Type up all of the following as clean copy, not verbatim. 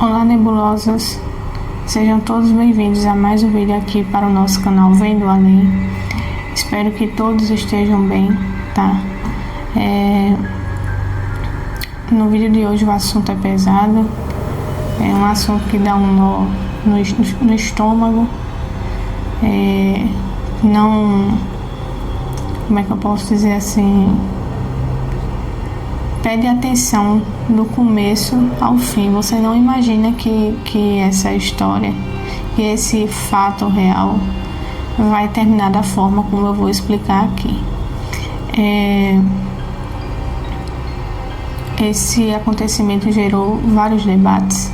Olá, nebulosas! Sejam todos bem-vindos a mais um vídeo aqui para o nosso canal Vendo Além. Espero que todos estejam bem, tá? No vídeo de hoje o assunto é pesado, é um assunto que dá um nó no estômago, como é que eu posso dizer assim, pede atenção do começo ao fim. Você não imagina que essa história, que esse fato real vai terminar da forma como eu vou explicar aqui. Esse acontecimento gerou vários debates,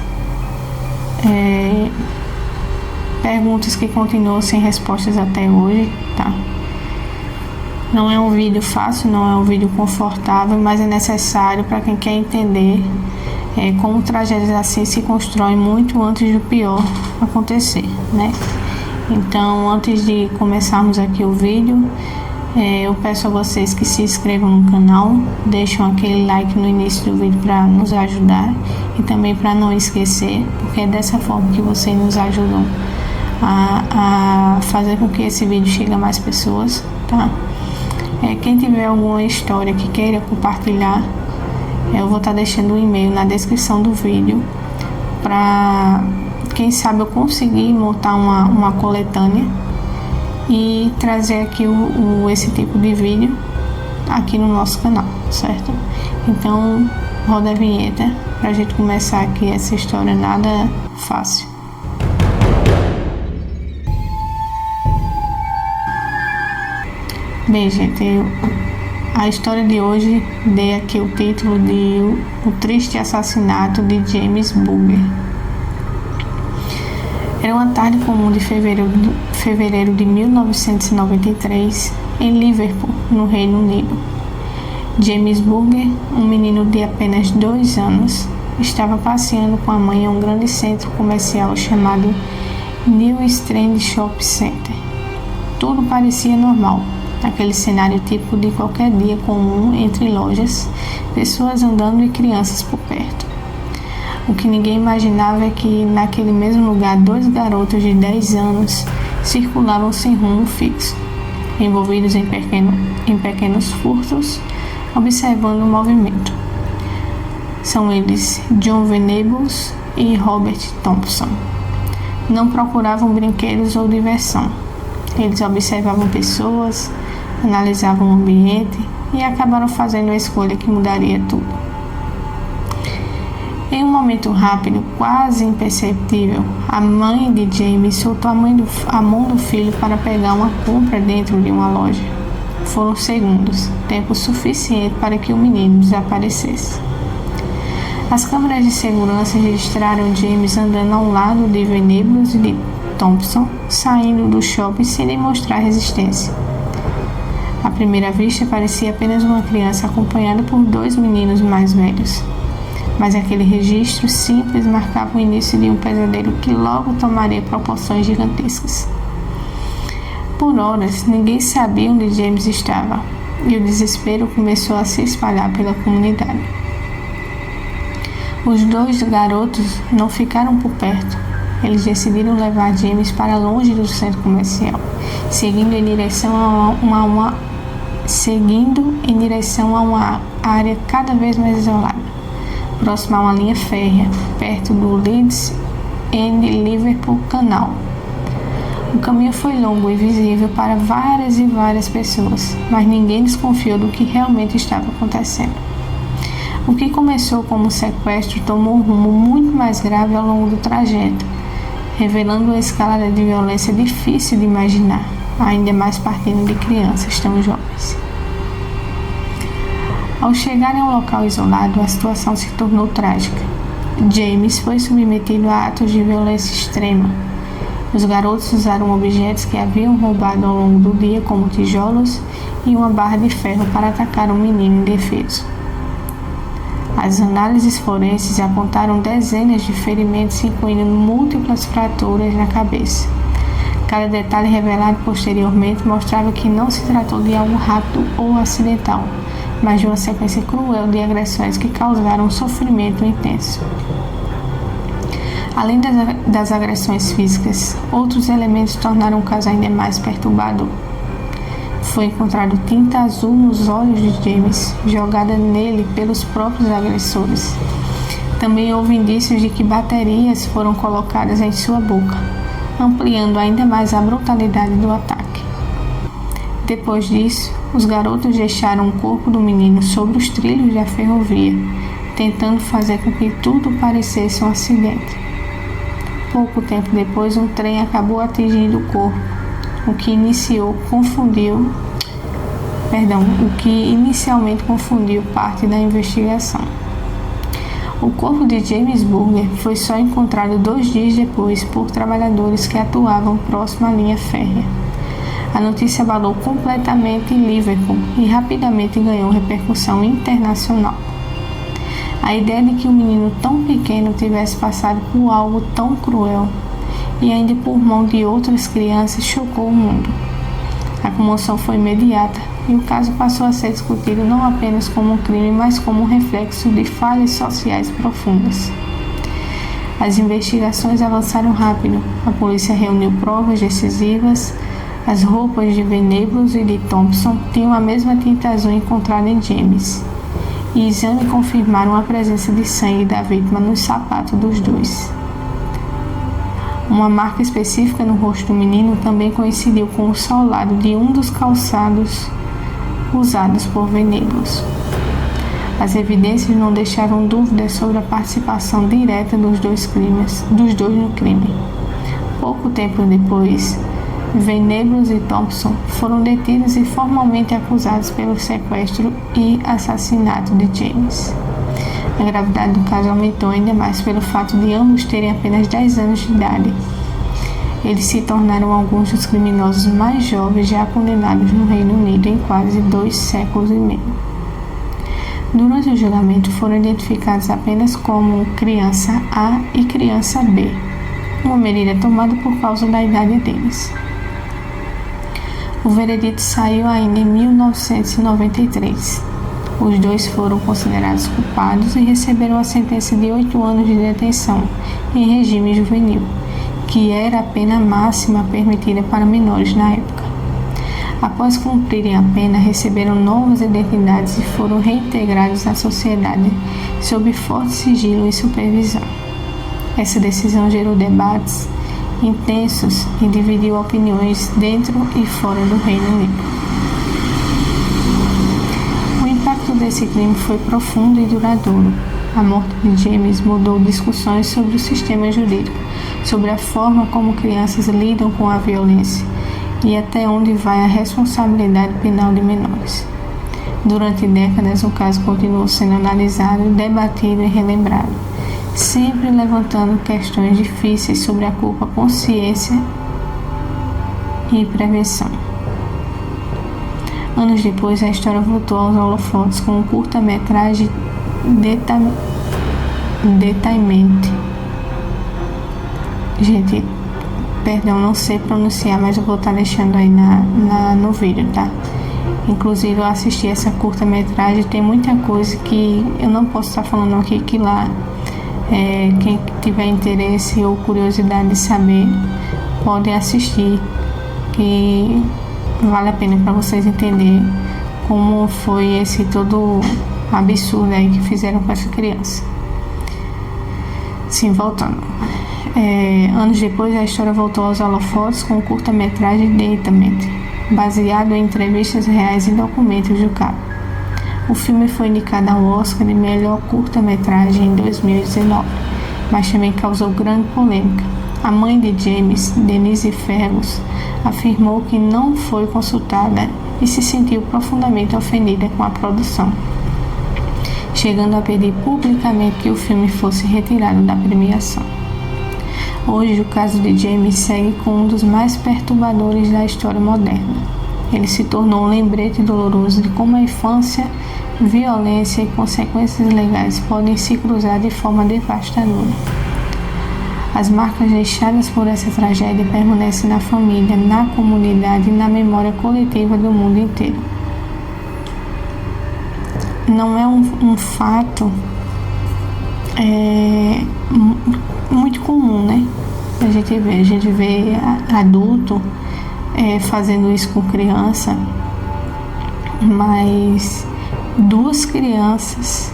perguntas que continuam sem respostas até hoje, tá? Não é um vídeo fácil, não é um vídeo confortável, mas é necessário para quem quer entender como tragédias assim se constroem muito antes do pior acontecer, né? Então, antes de começarmos aqui o vídeo, eu peço a vocês que se inscrevam no canal, deixem aquele like no início do vídeo para nos ajudar e também para não esquecer, porque é dessa forma que vocês nos ajudam a fazer com que esse vídeo chegue a mais pessoas, tá? Quem tiver alguma história que queira compartilhar, eu vou estar deixando um e-mail na descrição do vídeo para, quem sabe, eu conseguir montar uma coletânea e trazer aqui esse tipo de vídeo aqui no nosso canal, certo? Então, roda a vinheta pra gente começar aqui essa história nada fácil. Bem, gente, a história de hoje dei aqui o título de O Triste Assassinato de James Bulger. Era uma tarde comum de fevereiro de 1993, em Liverpool, no Reino Unido. James Bulger, um menino de apenas 2 anos, estava passeando com a mãe em um grande centro comercial chamado New Strand Shopping Center. Tudo parecia normal. Aquele cenário típico de qualquer dia comum entre lojas, pessoas andando e crianças por perto. O que ninguém imaginava é que naquele mesmo lugar 2 garotos de 10 anos circulavam sem rumo fixo, envolvidos em pequenos furtos, observando o movimento. São eles John Venables e Robert Thompson. Não procuravam brinquedos ou diversão. Eles observavam pessoas, analisavam o ambiente e acabaram fazendo a escolha que mudaria tudo. Em um momento rápido, quase imperceptível, a mãe de James soltou a mão do filho para pegar uma compra dentro de uma loja. Foram segundos, tempo suficiente para que o menino desaparecesse. As câmeras de segurança registraram James andando ao lado de Venables e de Thompson, saindo do shopping sem demonstrar resistência. À primeira vista, parecia apenas uma criança acompanhada por 2 meninos mais velhos. Mas aquele registro simples marcava o início de um pesadelo que logo tomaria proporções gigantescas. Por horas, ninguém sabia onde James estava, e o desespero começou a se espalhar pela comunidade. Os 2 garotos não ficaram por perto. Eles decidiram levar James para longe do centro comercial, seguindo em direção a uma área cada vez mais isolada, próxima a uma linha férrea, perto do Leeds and Liverpool Canal. O caminho foi longo e visível para várias e várias pessoas, mas ninguém desconfiou do que realmente estava acontecendo. O que começou como um sequestro tomou um rumo muito mais grave ao longo do trajeto, revelando uma escalada de violência difícil de imaginar, ainda mais partindo de crianças tão jovens. Ao chegarem a um local isolado, a situação se tornou trágica. James foi submetido a atos de violência extrema. Os garotos usaram objetos que haviam roubado ao longo do dia, como tijolos e uma barra de ferro, para atacar um menino indefeso. As análises forenses apontaram dezenas de ferimentos, incluindo múltiplas fraturas na cabeça. Cada detalhe revelado posteriormente mostrava que não se tratou de algo rápido ou acidental, mas de uma sequência cruel de agressões que causaram um sofrimento intenso. Além das agressões físicas, outros elementos tornaram o caso ainda mais perturbador. Foi encontrado tinta azul nos olhos de James, jogada nele pelos próprios agressores. Também houve indícios de que baterias foram colocadas em sua boca, ampliando ainda mais a brutalidade do ataque. Depois disso, os garotos deixaram o corpo do menino sobre os trilhos da ferrovia, tentando fazer com que tudo parecesse um acidente. Pouco tempo depois, um trem acabou atingindo o corpo, o que inicialmente confundiu parte da investigação. O corpo de James Burger foi só encontrado 2 dias depois por trabalhadores que atuavam próximo à linha férrea. A notícia abalou completamente Liverpool e rapidamente ganhou repercussão internacional. A ideia de que um menino tão pequeno tivesse passado por algo tão cruel e ainda por mão de outras crianças chocou o mundo. A comoção foi imediata e o caso passou a ser discutido não apenas como um crime, mas como um reflexo de falhas sociais profundas. As investigações avançaram rápido, a polícia reuniu provas decisivas, as roupas de Venables e de Thompson tinham a mesma tinta azul encontrada em James, e exames confirmaram a presença de sangue da vítima nos sapatos dos dois. Uma marca específica no rosto do menino também coincidiu com o solado de um dos calçados usados por Venables. As evidências não deixaram dúvidas sobre a participação direta dos dois no crime. Pouco tempo depois, Venables e Thompson foram detidos e formalmente acusados pelo sequestro e assassinato de James. A gravidade do caso aumentou ainda mais pelo fato de ambos terem apenas 10 anos de idade. Eles se tornaram alguns dos criminosos mais jovens já condenados no Reino Unido em quase 2 séculos e meio. Durante o julgamento foram identificados apenas como criança A e criança B, uma medida tomada por causa da idade deles. O veredito saiu ainda em 1993. Os dois foram considerados culpados e receberam a sentença de 8 anos de detenção em regime juvenil, que era a pena máxima permitida para menores na época. Após cumprirem a pena, receberam novas identidades e foram reintegrados à sociedade sob forte sigilo e supervisão. Essa decisão gerou debates intensos e dividiu opiniões dentro e fora do Reino Unido. O impacto desse crime foi profundo e duradouro. A morte de James mudou discussões sobre o sistema jurídico, sobre a forma como crianças lidam com a violência e até onde vai a responsabilidade penal de menores. Durante décadas, o caso continuou sendo analisado, debatido e relembrado, sempre levantando questões difíceis sobre a culpa, consciência e prevenção. Anos depois, a história voltou aos holofotes com um curta-metragem Detainment. Gente, perdão, não sei pronunciar, mas eu vou estar deixando aí no vídeo, tá? Inclusive, eu assisti essa curta-metragem, tem muita coisa que eu não posso estar falando aqui, que lá, quem tiver interesse ou curiosidade de saber, pode assistir, que vale a pena para vocês entenderem como foi esse todo absurdo aí que fizeram com essa criança. Sim, voltando. Anos depois, a história voltou aos holofotes com o curta-metragem Detainment, baseado em entrevistas reais e documentos do caso. O filme foi indicado ao Oscar de melhor curta-metragem em 2019, mas também causou grande polêmica. A mãe de James, Denise Fergus, afirmou que não foi consultada e se sentiu profundamente ofendida com a produção, chegando a pedir publicamente que o filme fosse retirado da premiação. Hoje, o caso de James segue como um dos mais perturbadores da história moderna. Ele se tornou um lembrete doloroso de como a infância, violência e consequências legais podem se cruzar de forma devastadora. As marcas deixadas por essa tragédia permanecem na família, na comunidade e na memória coletiva do mundo inteiro. Não é um fato muito comum, né? A gente vê adulto fazendo isso com criança, mas duas crianças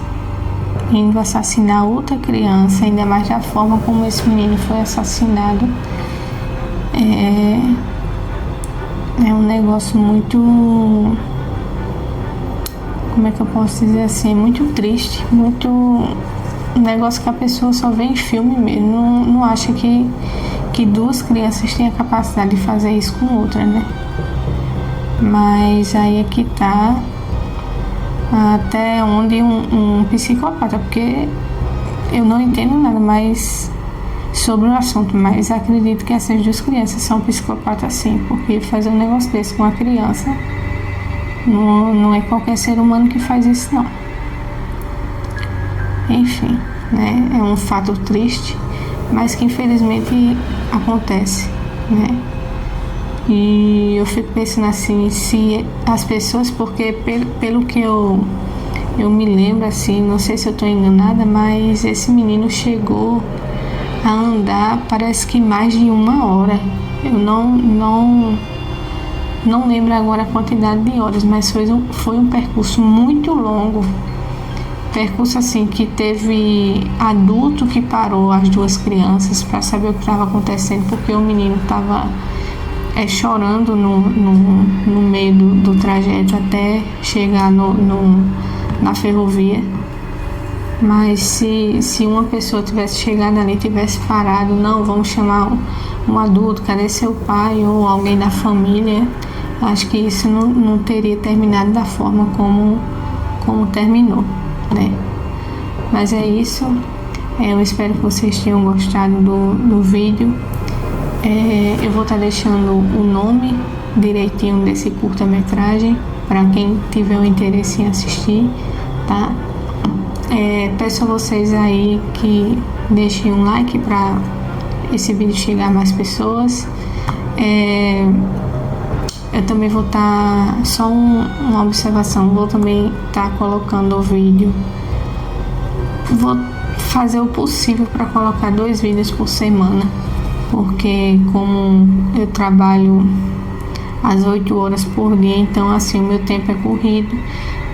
indo assassinar outra criança, ainda mais da forma como esse menino foi assassinado, é um negócio muito, como é que eu posso dizer assim, muito triste, muito um negócio que a pessoa só vê em filme mesmo, não acha que duas crianças têm a capacidade de fazer isso com outra, né? Mas aí é que tá até onde um psicopata, porque eu não entendo nada mais sobre o assunto, mas acredito que essas duas crianças são psicopatas sim, porque fazer um negócio desse com uma criança não é qualquer ser humano que faz isso não. Enfim, né? É um fato triste, mas que infelizmente acontece, né? E eu fico pensando assim, se as pessoas, porque pelo que eu me lembro assim, não sei se eu estou enganada, mas esse menino chegou a andar, parece que mais de 1 hora. Eu não lembro agora a quantidade de horas, mas foi um percurso muito longo. Percurso assim que teve adulto que parou as duas crianças para saber o que estava acontecendo, porque o menino estava chorando no meio do trajeto até chegar na ferrovia. Mas se uma pessoa tivesse chegado ali, tivesse parado, não, vamos chamar um adulto, cadê seu pai ou alguém da família, acho que isso não teria terminado da forma como terminou, né? Mas é isso. Eu espero que vocês tenham gostado do vídeo. Eu vou estar deixando o nome direitinho desse curta-metragem para quem tiver o interesse em assistir, tá? Peço a vocês aí que deixem um like para esse vídeo chegar a mais pessoas. Eu também vou estar, só uma observação, vou também estar colocando o vídeo, vou fazer o possível para colocar 2 vídeos por semana, porque como eu trabalho às 8 horas por dia, então assim, o meu tempo é corrido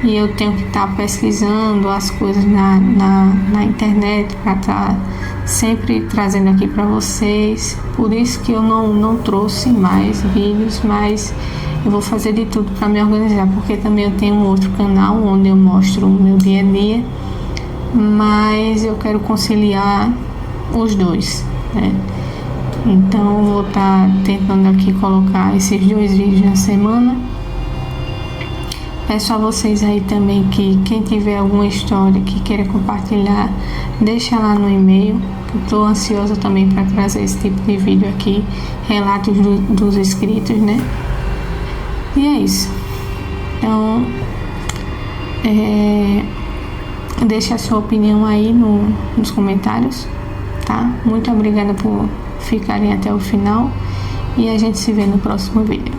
e eu tenho que estar pesquisando as coisas na internet para estar sempre trazendo aqui para vocês. Por isso que eu não trouxe mais vídeos, mas eu vou fazer de tudo para me organizar, porque também eu tenho um outro canal onde eu mostro o meu dia a dia, mas eu quero conciliar os dois, né? Então eu vou estar tentando aqui colocar esses 2 vídeos na semana. Peço a vocês aí também que quem tiver alguma história que queira compartilhar, deixa lá no e-mail. Estou ansiosa também para trazer esse tipo de vídeo aqui, relatos dos inscritos, né? E é isso. Então, deixe a sua opinião aí nos comentários, tá? Muito obrigada por ficarem até o final e a gente se vê no próximo vídeo.